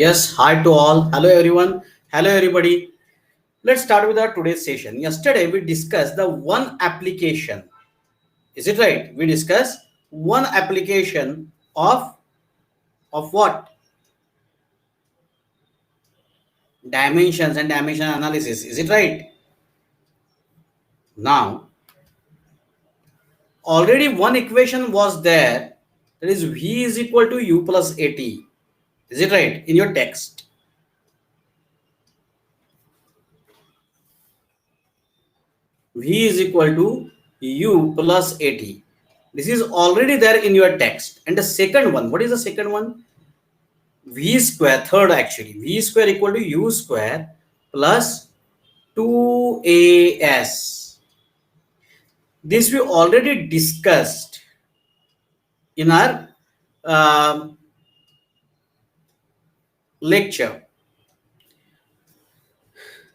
Yes, hi to all. Hello everyone. Hello everybody. Let's start with our today's session. Yesterday we discussed the one application. Is it right? We discussed one application of what? Dimensions and dimension analysis. Is it right? Now, already one equation was there, that is V is equal to U plus AT. Is it right? In your text. V is equal to U plus AT. This is already there in your text. And the second one, what is the second one? V square, third actually. V square equal to U square plus 2AS. This we already discussed in our lecture.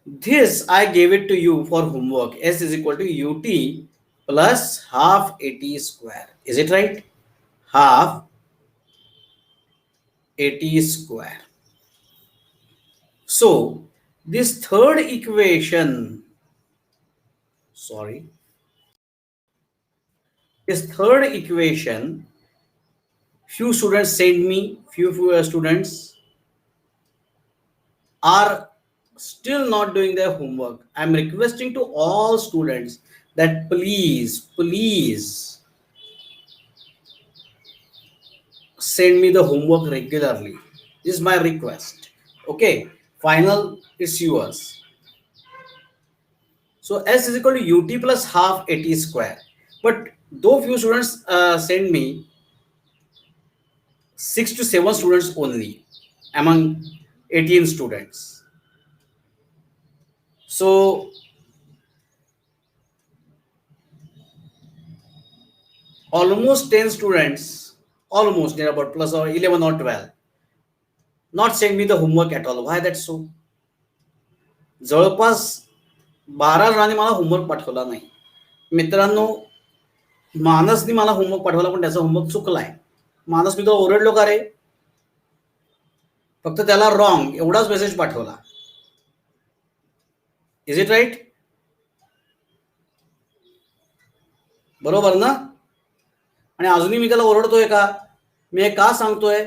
This I gave it to you for homework. S is equal to UT plus half AT square. Is it right? Half AT square. So this third equation, sorry, this third equation, few students send me, few students are still not doing their homework. I'm requesting to all students that please send me the homework regularly. This is my request. Okay, final is yours. So S is equal to UT plus half AT square. But though few students send me 6 to 7 students only among 18 students. So almost 10 students, almost near about plus or 11 or 12, not send me the homework at all. Why that so? जवळपास 12 जणांनी मला homework पाठवला नाही. मित्रांनो, मानसनी मला homework पाठवला पण त्याचा होमवर्क चुकलाय. मानस मी तो ओरडलो का रे? फक्त त्याला रॉंग एवढाच मेसेज पाठवला. Is it right? बरोबर ना? आणि अजूनही मी त्याला ओरडतोय का? मी हे का सांगतोय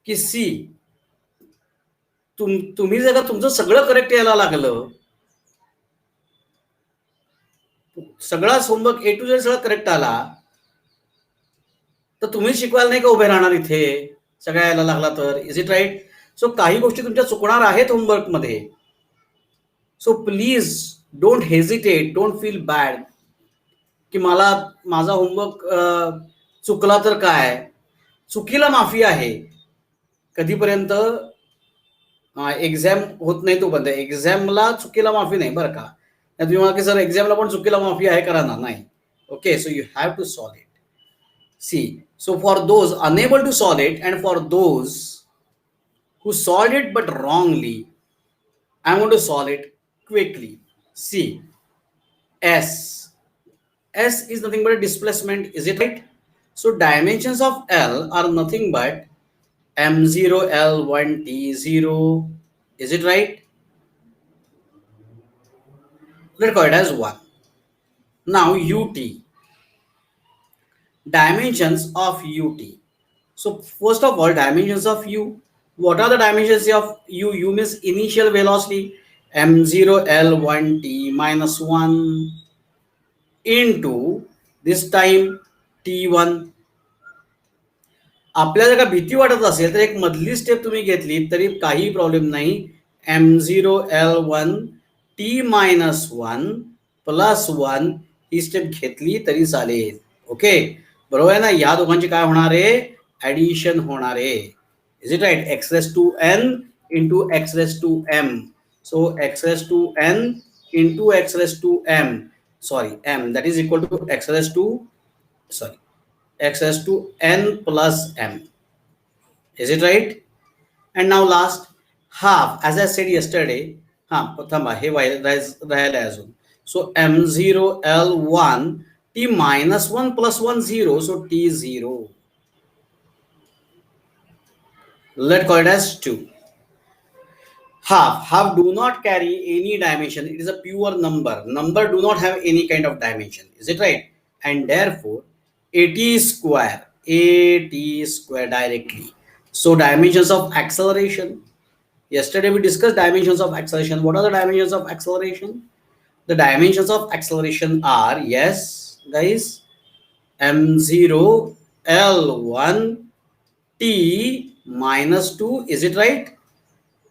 की सी तुम्ही जर का तुमचं सगळं करेक्ट यायला लागलं, सगळाच होमवर्क ए टू झेड सगळं करेक्ट आला, तर तुम्ही शिकवायला नाही का उभे राहणार इथे सगळ्या यायला लागला तर? Is it right? सो काही गोष्टी तुमच्या चुकणार आहेत होमवर्क मध्ये. So please don't hesitate, don't feel bad की मला माझा होमवर्क चुकला तर काय. चुकीला माफी आहे. कधीपर्यंत एक्झाम होत नाही तोपर्यंत. एक्झामला चुकीला माफी नाही बरं का. तुम्ही मला की सर एक्झामला पण चुकीला माफी आहे करा ना. नाही. Okay, so you have to solve it. See, so for those unable to solve it and for those who solved it but wrongly, I'm going to solve it quickly. See, S is nothing but a displacement. Is it right? So dimensions of L are nothing but M0, L1, T0. Is it right? Let's call it as 1. Now UT. Dimensions of UT. So first of all, dimensions of U. What are the dimensions of U? U means initial velocity, m0 l1 t minus 1 into this time t1. आपल्याला जर का भीती वाटत असेल तर एक मधली step तुम्ही घेतली तरी काही प्रॉब्लेम नाही. m0 l1 t minus 1 plus 1 ही स्टेप घेतली तरी चालेल. ओके, बरोबर आहे ना? या दोघांची काय होणार आहे? ऍडिशन होणार आहे. Is it right? x raised to n into x raised to m. So x raised to n into x raised to m, sorry, m, that is equal to x raised to, sorry, x raised to n plus m. Is it right? And now last, half, as I said yesterday, थांबा हे राहिलं अजून. So m0 l1 t minus 1 plus 1 0, so t0. Let's call it as 2. Half do not carry any dimension. It is a pure number do not have any kind of dimension, is it right? And therefore at square directly. So dimensions of acceleration, yesterday we discussed dimensions of acceleration. What are the dimensions of acceleration? The dimensions of acceleration are, yes guys, m0 l1 t minus 2, is it right,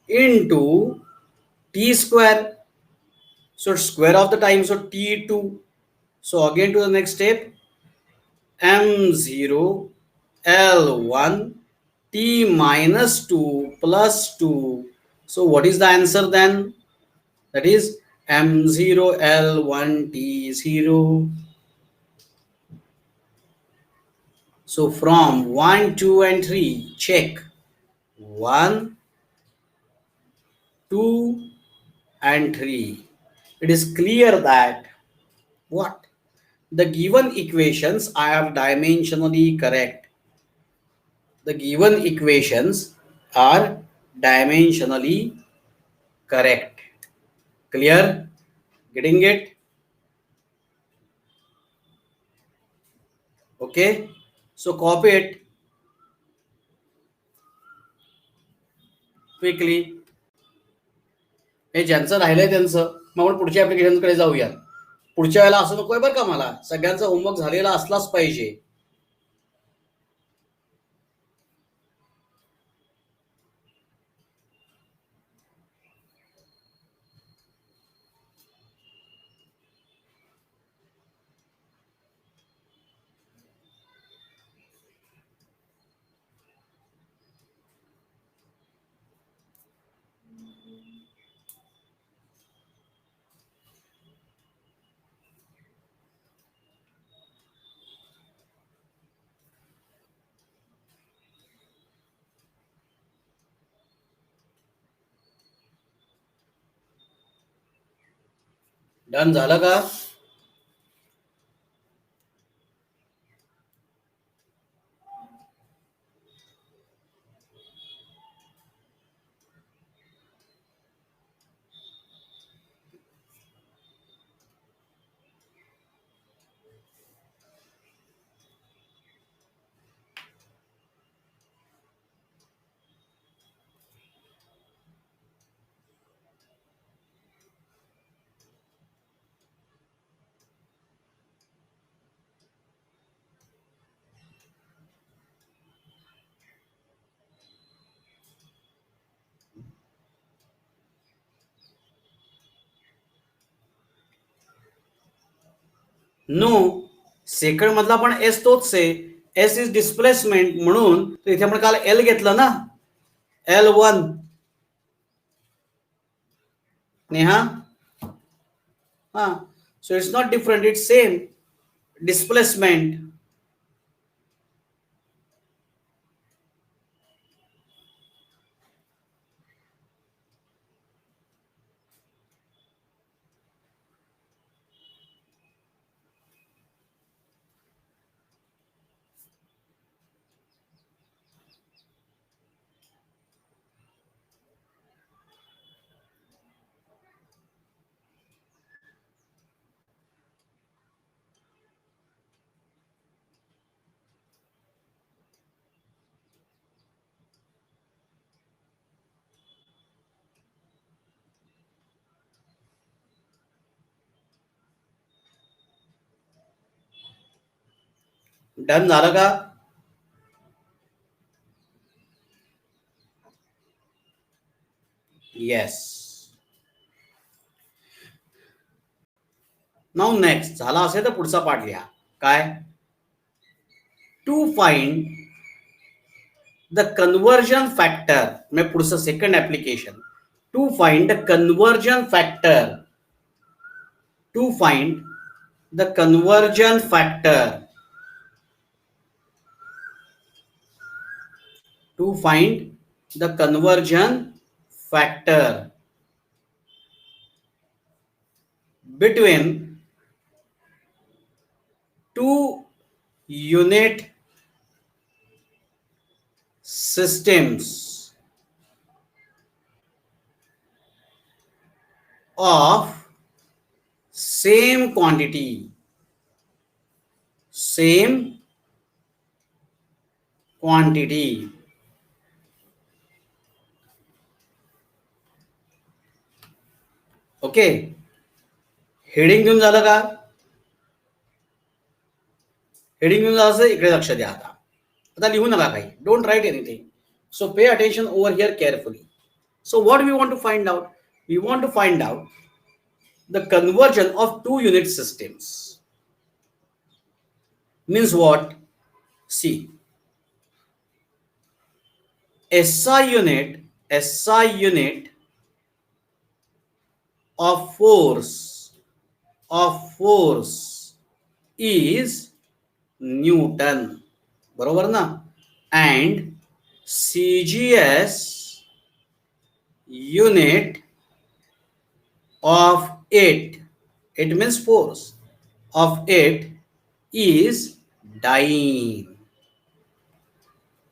into t square. So square of the time, so t2. So again to the next step, m0 l1 t minus 2 plus 2. So what is the answer then? That is m0 l1 t0. So from 1, 2 and 3, check 1, 2 and 3. It is clear that what? The given equations are dimensionally correct. The given equations are dimensionally correct. Clear? Getting it? Okay. So copy it quickly. हे ज्यांचं राहिलंय त्यांचं मग आपण पुढच्या ऍप्लिकेशनकडे जाऊया. पुढच्या वेळेला असं नकोय बरं का, मला सगळ्यांचा होमवर्क झालेला असलाच पाहिजे. डन झालं का? नो, सेकंड मधला पण एस तोच आहे. एस इज डिस्प्लेसमेंट, म्हणून इथे आपण काल एल घेतलं ना, L1. नेहा, हा, so it's not different, it's same displacement. Done झालं का? येस. नाउ नेक्स्ट झाला असेल तर पुढचा पार्ट लिहा. काय? To find the conversion factor. मैं पुढचं second application. To find the conversion factor. To find the conversion factor. To find the conversion factor between two unit systems. of same quantity. Same quantity. Okay, heading घेऊन झालं का? Heading घेऊन झालं असेल, इकडे लक्ष द्या. आता लिहू नका काही, don't right anything. So pay attention over here carefully. So what we want to find out? We want to find out the conversion of two unit systems. Means what? See, SI unit of force is Newton. बरोबर ना? And CGS unit of it means force of it is dyne.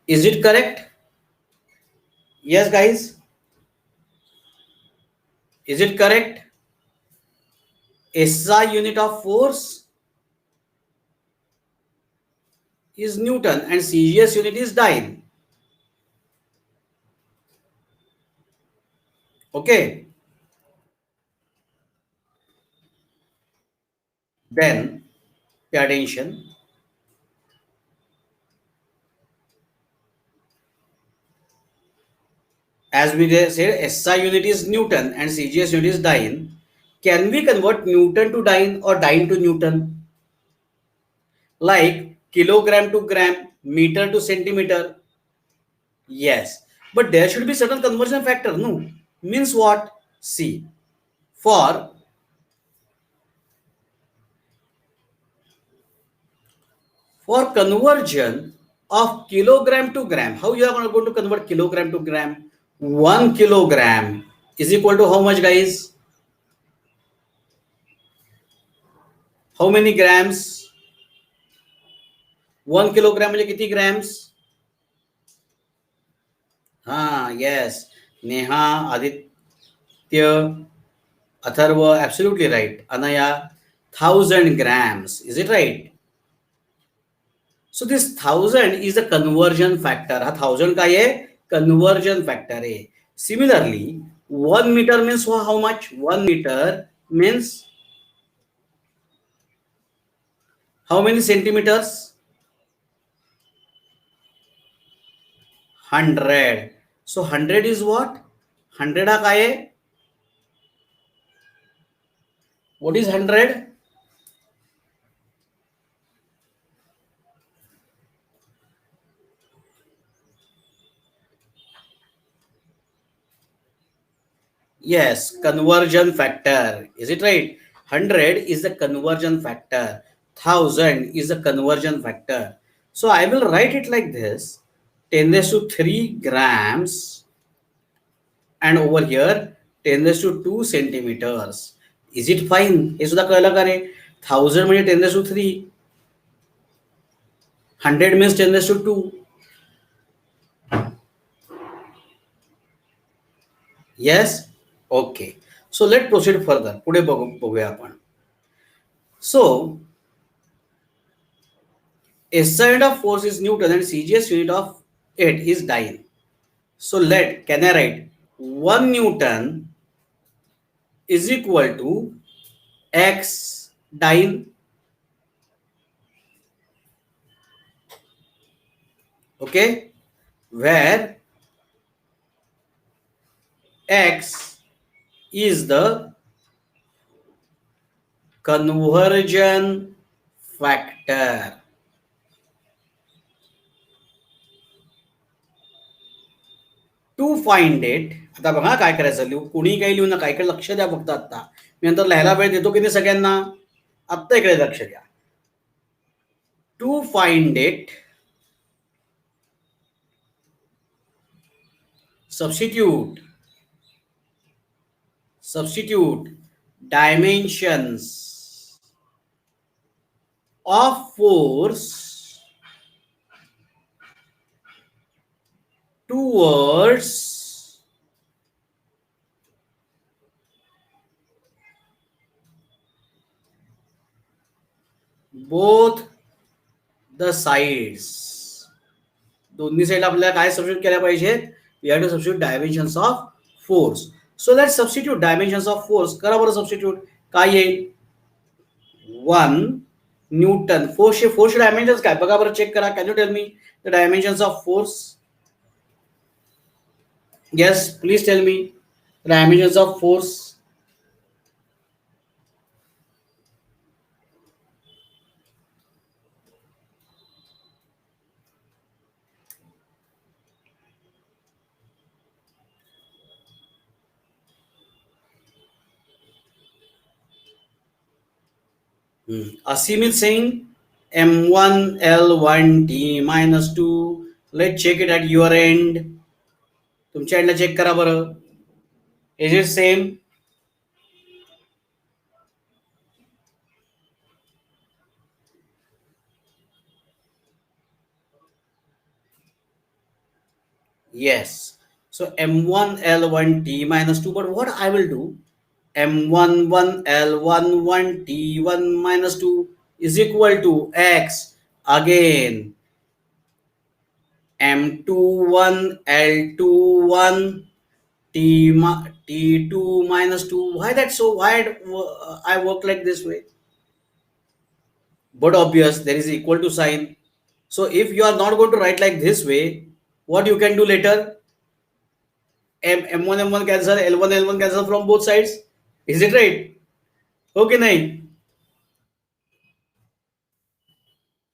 Is it correct? Yes, guys. Is it correct? SI unit of force is Newton and CGS unit is dyne. Okay. Then pay attention. As we said, SI unit is Newton and CGS unit is dyne. Can we convert Newton to dyne or dyne to Newton? Like kilogram to gram, meter to centimeter? Yes. But there should be certain conversion factor, no? Means what? See, for conversion of kilogram to gram, how you are going to convert kilogram to gram? 1 kilogram is equal to how much, guys? How many grams? 1 kilogram म्हणजे किती grams? Yes. Neha, Aditya, Atharva, absolutely right. Anaya, 1000 grams. Is it right? So this 1000 is the conversion factor. हा 1000 काय आहे? Conversion factor आहे. Similarly, 1 meter means how much? 1 meter means how many centimeters? 100. So 100 is what? 100 हा काय आहे? What is 100? Yes, conversion factor. Is it right? 100 is the conversion factor. 1000 is the conversion factor. So I will write it like this. 10 raised to 3 grams and over here 10 raised to 2 centimeters. Is it fine? हे सुद्धा कळलं का रे? 1000 म्हणजे 10 raised to 3. 100 means 10 raised to 2. Yes? Okay. So let's proceed further. पुढे बघूया आपण. So SI unit of force is Newton and CGS unit of it is dyne. So can I write 1 Newton is equal to X dyne? Okay, where X is the conversion factor. To find it, आता बघा काय करायचं, लिहू कुणी काही लिहू नका, इकडे लक्ष द्या फक्त. आता मी नंतर लिहायला वेळ देतो की नाही सगळ्यांना, आत्ता इकडे लक्ष द्या. To find it substitute dimensions of force towards both the sides, दोन्ही साईड आपल्याला काय सबस्टिट्यूट केल्या पाहिजेत? We have to substitute dimensions of force. So let substitute dimensions of force. करा बरं सबस्टिट्यूट. काय येईल? 1 न्यूटन. फोर्सचे डायमेन्शन्स काय बघा बरं, चेक करा. Can you tell me the dimensions of force? Yes, please tell me dimensions of force. Asim is saying M1 L1 T minus 2. Let's check it at your end. तुमच्या एंडला check करा बरं. Is it same? Yes. So M1 L1 T minus 2. But what I will do? M1 1 L1 1 T1 minus 2 is equal to X. Again M2 1 L2 1 T2 minus 2. Why that so? Why I work like this way? But obvious, there is equal to sign. So if you are not going to write like this way, what you can do later? M1 M1 cancel, L1 L1 cancel from both sides. Is it right? Okay, nahi?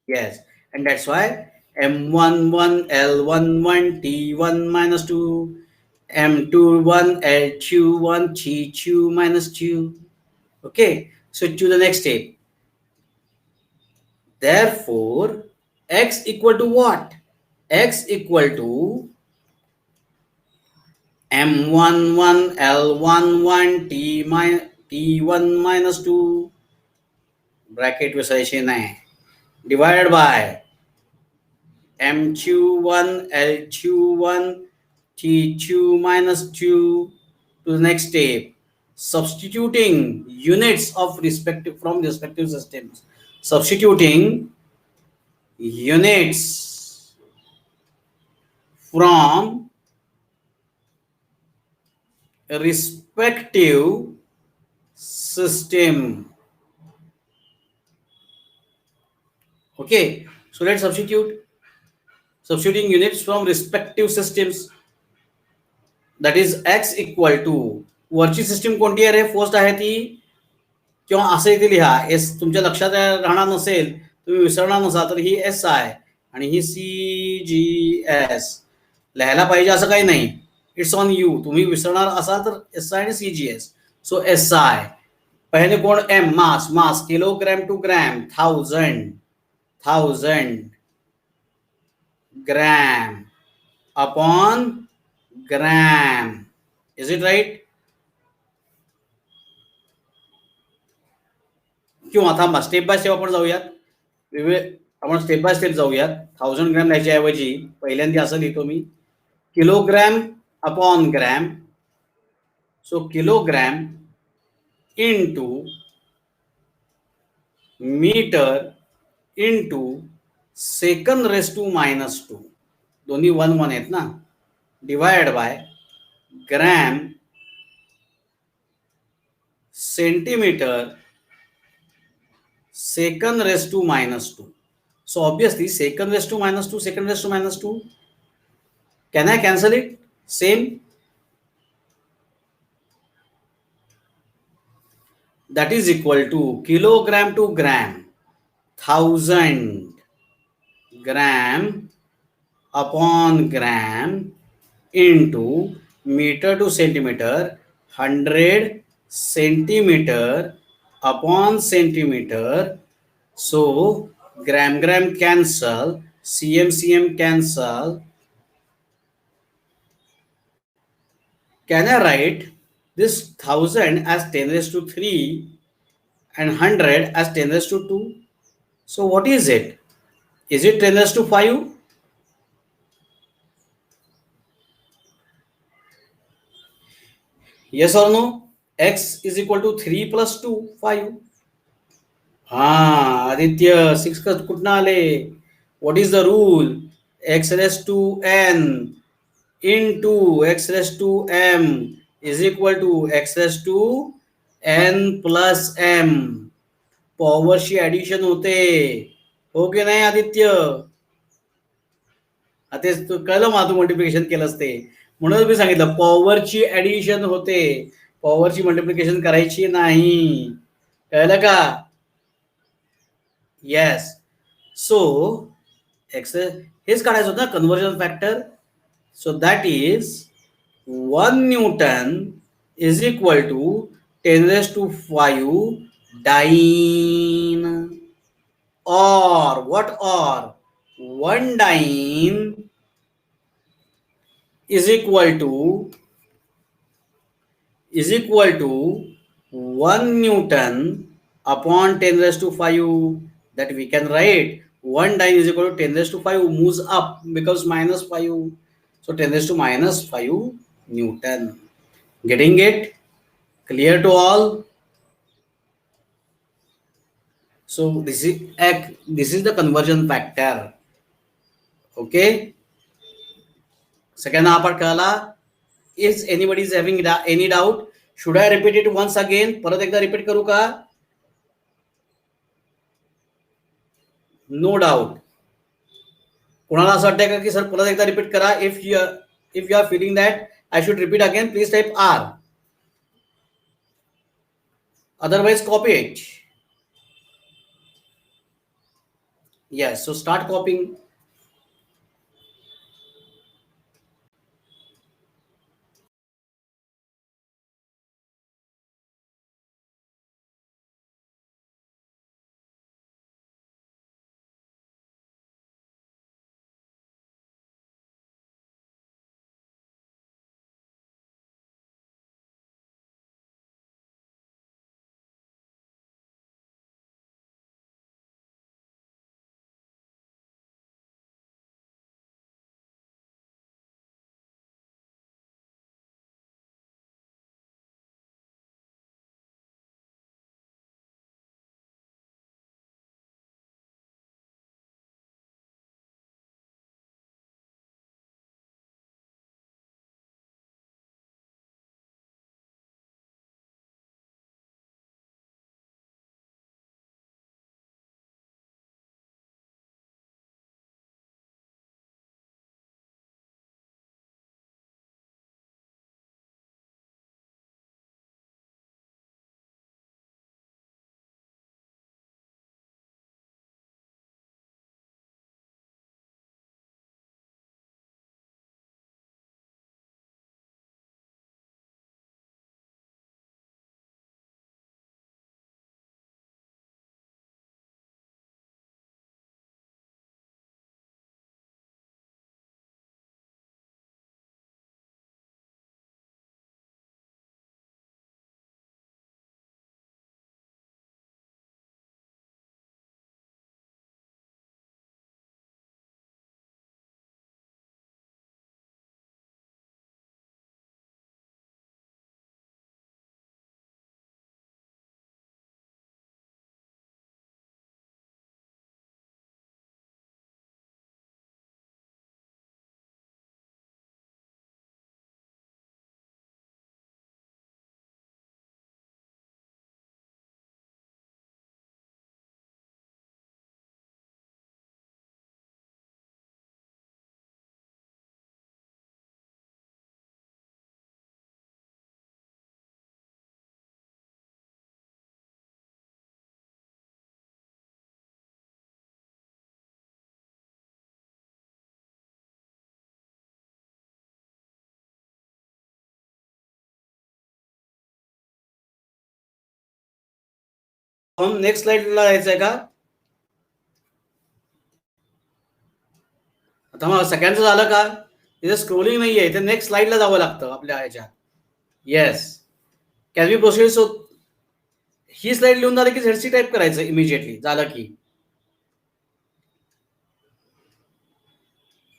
Yes, and that's why M1 1 L1 1 T1 minus 2, M2 1 L2 1 T2 minus 2. Okay, so to the next step. Therefore, X equal to what? X equal to M1 1 L1 1 T1 minus 2 bracket विसरायचे नाही, divided by M2 1 L2 T2 minus 2. To the next step, substituting units of respective from respective systems. Substituting units from respective system. Okay, so let's substituting units from respective systems. That is X equal to वरची system कोणती आहे रे? First आहे ती, किंवा असं इथे लिहा. एस तुमच्या लक्षात राहणार नसेल, तुम्ही विसरणार नसाल तर ही एस आहे आणि ही CGS लिहायला पाहिजे असं काही नाही. It's on you. तुम्ही विसरणार असाल तर SI आणि CGS. सो SI पहिले कोण? M mass kilogram to gram, 1000 gram upon gram. Is it right? किंवा थांबा, स्टेप बाय स्टेप आपण जाऊयात. आपण स्टेप बाय स्टेप जाऊयात. 1000 ग्रॅम लिहायच्या ऐवजी पहिल्यांदा असं लिहितो मी, kilogram upon gram. So kilogram into metre into second raise to minus 2, दोन्ही 1 1 आहेत ना, divide by gram centimetre second raised to minus 2. So obviously second raised to minus 2, second raised to minus 2. Can I cancel it? Same. That is equal to kilogram to gram, 1000 gram upon gram into meter to centimeter, 100 centimeter upon centimeter. So gram cancel, cm cancel. Can I write this 1000 as 10 raised to 3 and 100 as 10 raised to 2? So what is it? Is it 10 raised to 5? Yes or no? X is equal to 3 plus 2, 5. हा आदित्य 6 कुठनं आले? What is the rule? X raise to n into x raised to m is equal to x raised to n plus m. पॉवरची addition होते, हो की नाही आदित्य? तेच तू कळलं मला, तू मल्टिप्लिकेशन केलंस ते, म्हणून मी सांगितलं पॉवरची ऍडिशन होते, पॉवरची मल्टिप्लिकेशन करायची नाही. कळलं का? येस. सो एक्स हेच काढायचं होतं conversion factor. So that is 1 Newton is equal to 10 raised to 5 dyne, or what, or 1 dyne is equal to 1 Newton upon 10 raised to 5. That we can write 1 dyne is equal to 10 raised to 5, moves up, becomes minus 5. So 10 raised to minus 5 Newton. Getting it? Clear to all? So this is the conversion factor. Okay. Second part कळला? Is anybody is having any doubt? Should I repeat it once again? परत एकदा repeat करू का? No doubt. कोणाला असं वाटतंय का की सर परत एकदा रिपीट करा? If you are feeling that I should repeat again, please type R. Otherwise copy it. Yes, so start copying. हम नेक्स्ट स्लाइडला जायचंय का? आता मग सगळ्यांचं झालं का? इथे स्क्रोलिंग नाहीये, इथे नेक्स्ट स्लाइडला जावं लागतं आपल्या ह्याच्यात. Yes, can we proceed? So ही स्लाइड लिहून झाली की झेडसी टाईप करायचं इमिजिएटली, झालं की.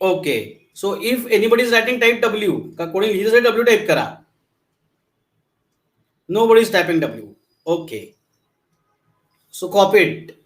Okay. So if anybody is writing type W, का कोणी लिहिलं डब्ल्यू टाईप करा. Nobody is typing W. Okay. So copy it.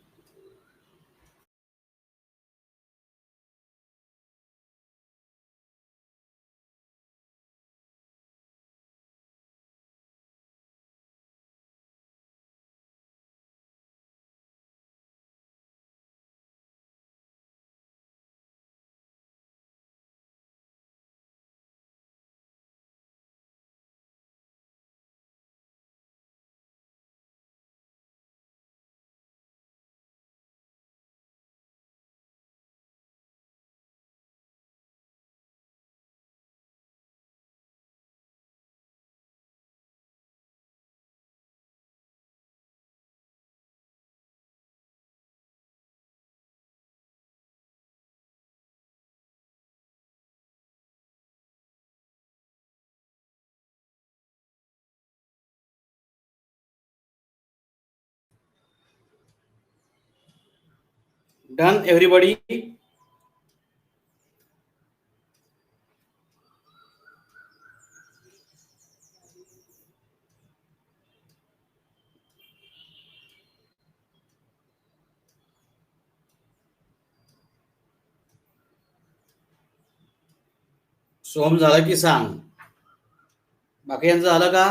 Done, everybody? Soham झालं की सांग. बाकी यांचं झालं का?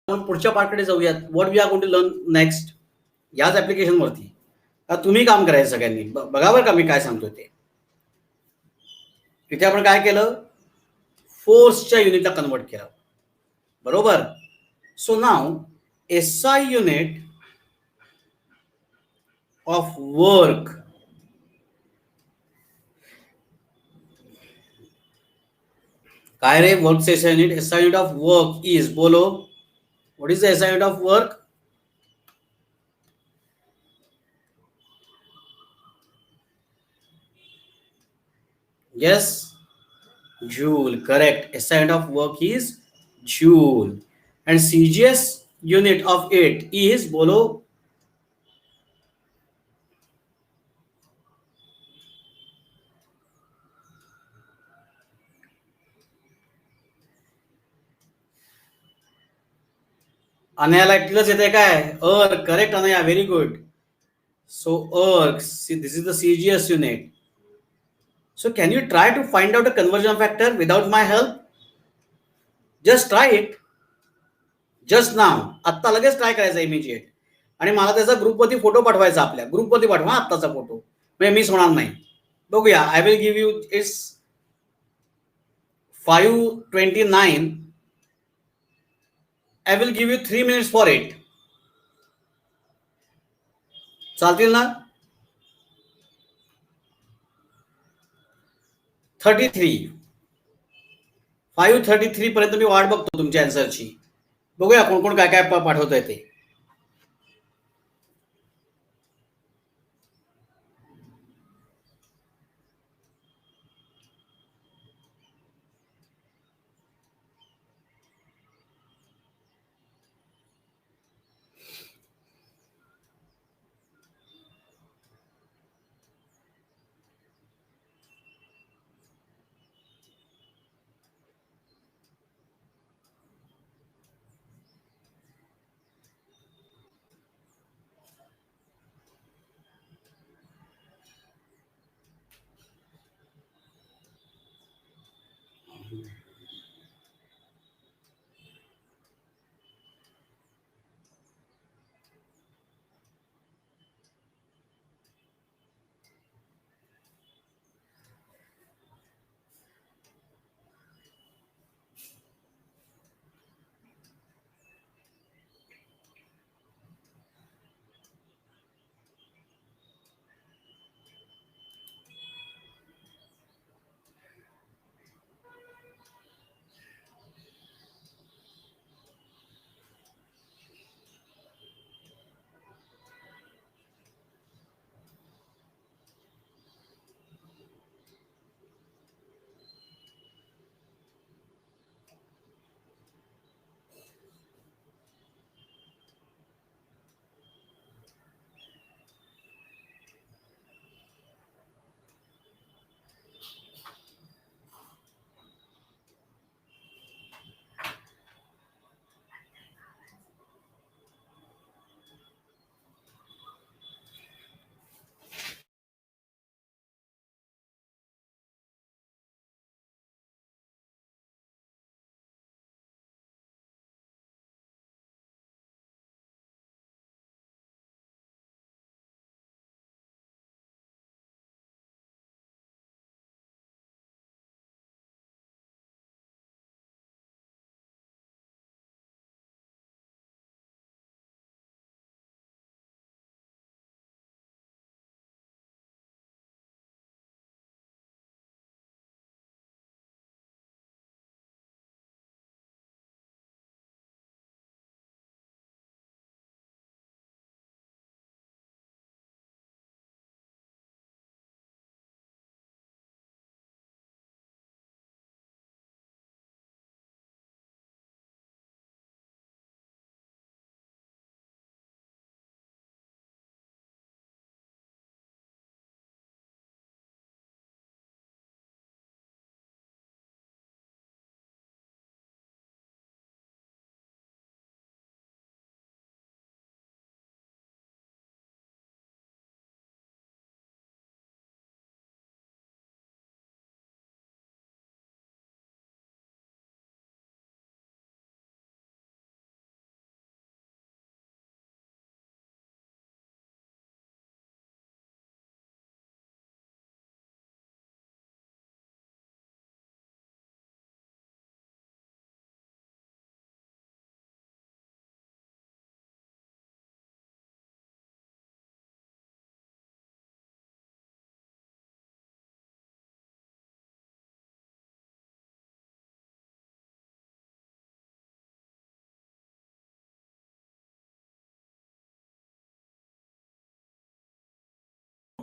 आपण पुढच्या पार्टकडे जाऊयात. What we are going to learn next याच ऍप्लिकेशनवरती. तुम्ही काम करायचं सगळ्यांनी. बघा बरं का मी काय सांगतोय ते. इथे आपण काय केलं, फोर्सच्या युनिटला कन्वर्ट केलं, बरोबर. सो नाव एसआय युनिट ऑफ वर्क, काय रे work SI unit? SI unit of work is, बोलो, what is the SI unit of work? Yes, joule, correct. SI unit of work is joule, and CGS unit of it is, bolo, अनयाला एकटीलाच येते काय? अर्क, correct अनया, very good. सो अर्क, this is the CGS unit. So can you try to find out a conversion factor without my help? Just try it. Just नाव, आत्ता लगेच try करायचा immediate. आणि मला त्याचा ग्रुपवरती फोटो पाठवायचा, आपल्या ग्रुपवरती पाठवा आत्ताचा फोटो, म्हणजे मिस होणार नाही. बघूया. I will give you it's 5:29. I will give you 3 minutes for it. चालतील ना? 33, 5:33 पर्यंत मी वाट बघतो तुमच्या आन्सरची. बघूया कोण कोण काय काय पाठवतंय ते.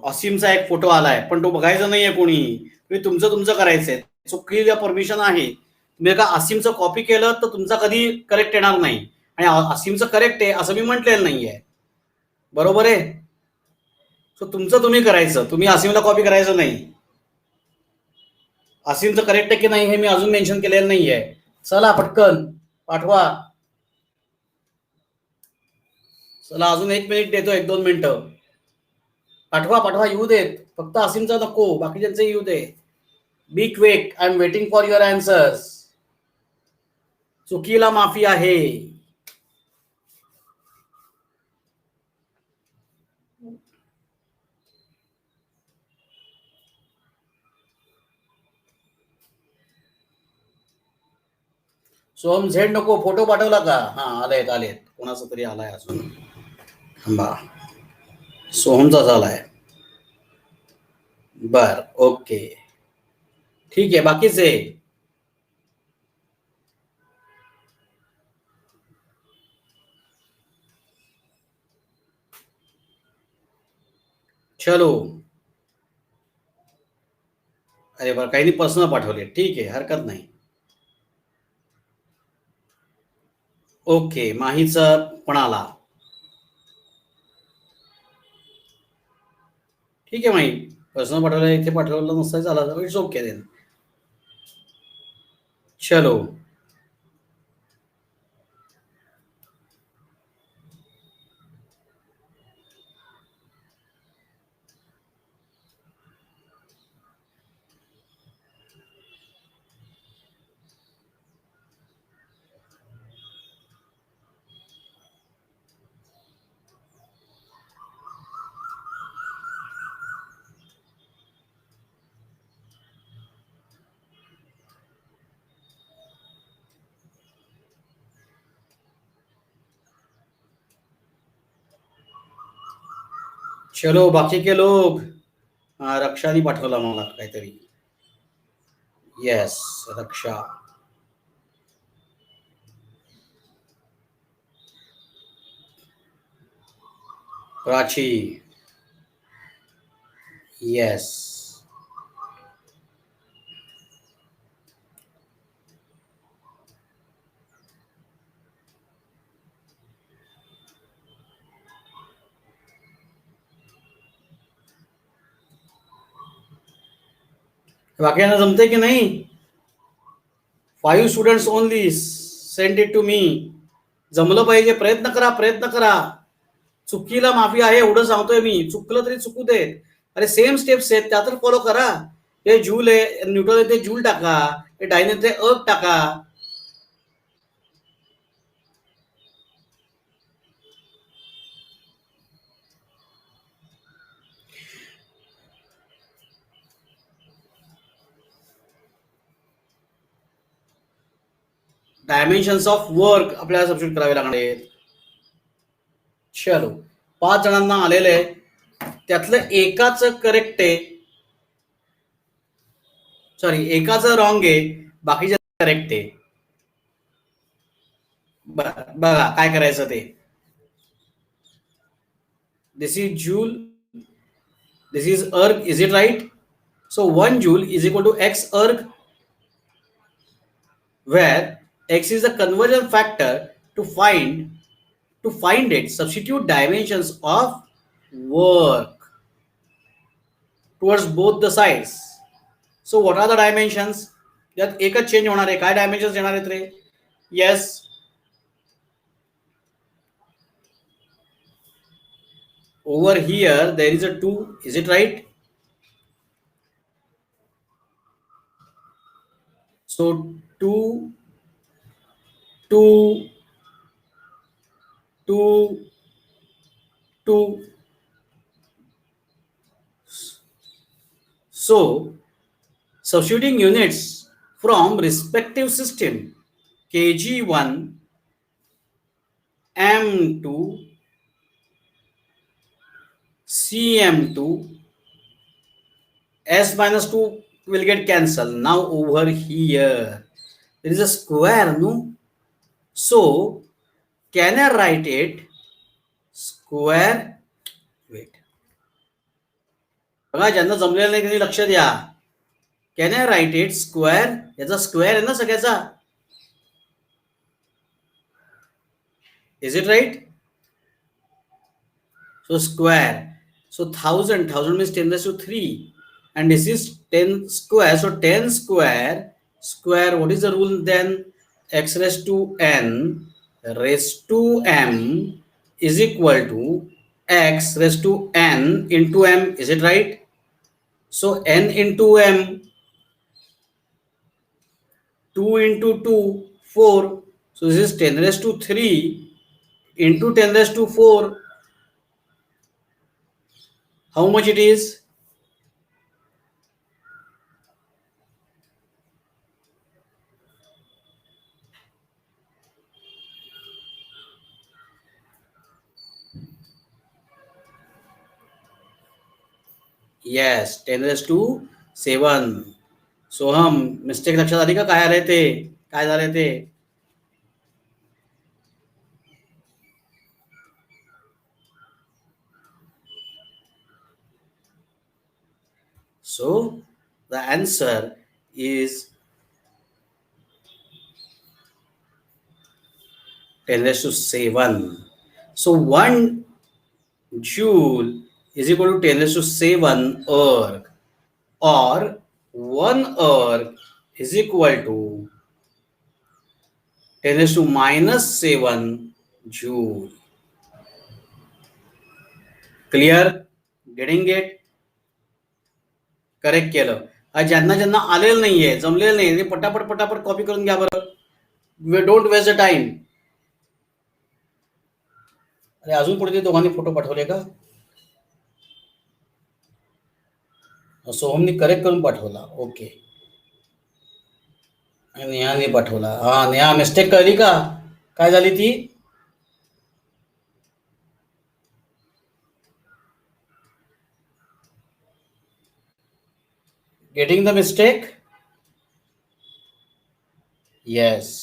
असीमचा एक फोटो आलाय, पण तो बघायचा नाहीये कोणी, तुम्ही तुमचं करायचंय. चुकीला परमिशन आहे. तुम्ही एका असीमचं कॉपी केलं तर तुमचा कधी करेक्ट येणार नाही, आणि असीमचं करेक्ट आहे असं मी म्हटलेलं नाहीये. बरोबर आहे. सो तुमचं तुम्ही करायचं, तुम्ही असीमला कॉपी करायचं नाही. असीमचं करेक्ट आहे की नाही हे मी अजून मेन्शन केलेलं नाहीये. चला पटकन पाठवा. चला अजून 1 मिनिट देतो, 1-2 मिनिटं. पाठवा येऊ देत. फक्त असीमचा नको, बाकीच्यांचे येऊ दे. Be quick, I am waiting for your answers. चुकीला माफी आहे. सोहम झेड नको, फोटो पाठवला का? हा आलेत. कोणाचा तरी आलाय अजून. थांबा, सोहमचा झालाय. बर, ओके, ठीक आहे. बाकीचे चलो. अरे बरं, काही पर्सनल पाठवले, ठीक आहे, हरकत नाही. ओके, माहीचा पण आला. ठीक आहे, माही पर्सनल पाठवलं, इथे पाठवलं नसतं झाला तर इट्स ओके देन. चलो. चलो बाकी के लोग. रक्षाने पाठवला मला काहीतरी. येस, रक्षा. प्राची. येस. बाकीयांना जमते की नाही? 5 students only send it to me. जमलं पाहिजे, प्रयत्न करा. चुकीला माफी आहे एवढं सांगतोय मी. चुकलं तरी चुकू देत. अरे सेम स्टेप्स आहेत त्या तर फॉलो करा. हे जूल आहे, न्यूटन आहे ते जूल टाका, हे डायने ते अर्क टाका. डायमेन्शन्स ऑफ वर्क आपल्याला सबस्टिट्यूट करावे लागणार आहेत. चलो, 5 जणांना आलेले आहे, त्यातलं एकाच करेक्ट आहे, सॉरी एकाच रॉंग आहे, बाकीचे करेक्ट आहे. बघा काय करायचं ते. This is joule, this is erg, is it right? So 1 joule is equal to x erg, where x is the conversion factor. To find it, substitute dimensions of work towards both the sides. So what are the dimensions? यात एकच change होणार आहे. काय dimensions येणार आहेत रे? Yes, over here there is a 2, is it right? So 2 2 2 2. So substituting units from respective system, kg1 m2 cm2 s minus 2 will get cancelled. Now over here there is a square, no? So can I write it square? Wait, बघा, ज्यांना जमलेलं नाही त्यांनी लक्ष द्या. Can I write it square? याचा square आहे ना सगळ्याचा. Is it right? So square. So 1000 means 10 raised to 3, and this is 10 square. So 10 square. What is the rule then? X raised to n raised to m is equal to x raised to n into m. Is it right? So n into m, 2 into 2, 4. So this is 10 raised to 3 into 10 raised to 4. How much it is? Yes, 10 raised to 7. Soham, mistake लक्षात आली का? काय आले ते, काय झाले ते? So the answer is 10 raised to 7. So 1 joule is equal to 10 raised to 7 erg, or 1 erg is equal to 10 raised to minus 7 joule. Clear? Getting it? Correct केलं. ज्यांना ज्यांना आलेलं नाहीये, जमलेलं नाही, पटापट पटापट कॉपी करून घ्या बरं. Don't waste the time. अरे अजून पुढे ते दोघांनी फोटो पाठवले का? सोहमनी करेक्ट करून पाठवला. ओके. नेहाने पाठवला. हा, नेहा मिस्टेक कळली का? काय झाली ती? Getting the mistake? Yes.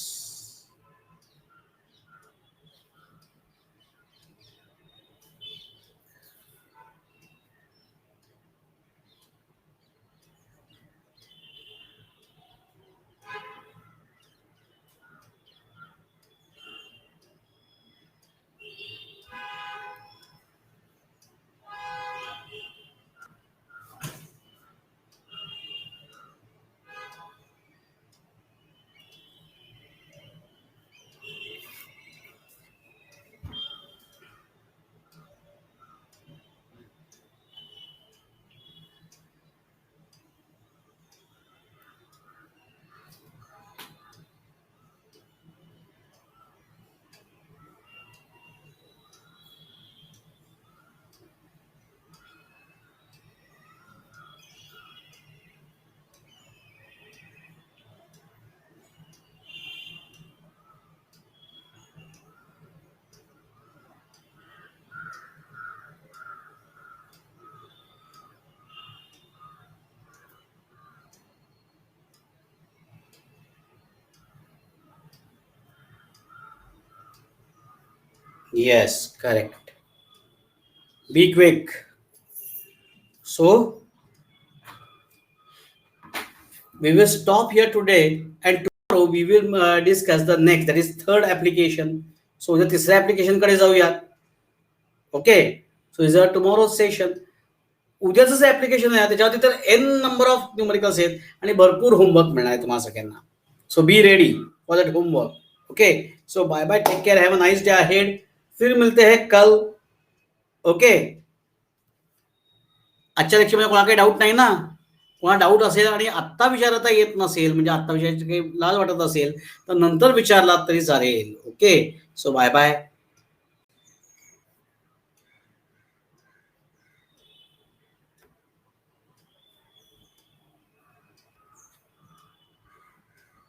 Yes, correct. Be quick. So we will stop here today, and tomorrow we will discuss the next, that is third application. So the तिसऱ्या application कडे जाऊया. Okay. So is our tomorrow's session. उद्याचं जे application आहे त्याच्यावरती तर N number of numericals आहेत आणि भरपूर होमवर्क मिळणार आहे तुम्हाला सगळ्यांना. So be ready for that homework. Okay. So bye bye, take care, have a nice day ahead. फिर मिलते हैं कल. ओके. आजच्या लेक्चरमध्ये कोणा काही डाऊट नाही ना? कोणा डाऊट असेल आणि आत्ता विचारता येत नसेल, म्हणजे आत्ता विचारायची काही लाज वाटत असेल तर नंतर विचारलात तरी चालेल. ओके. So bye bye.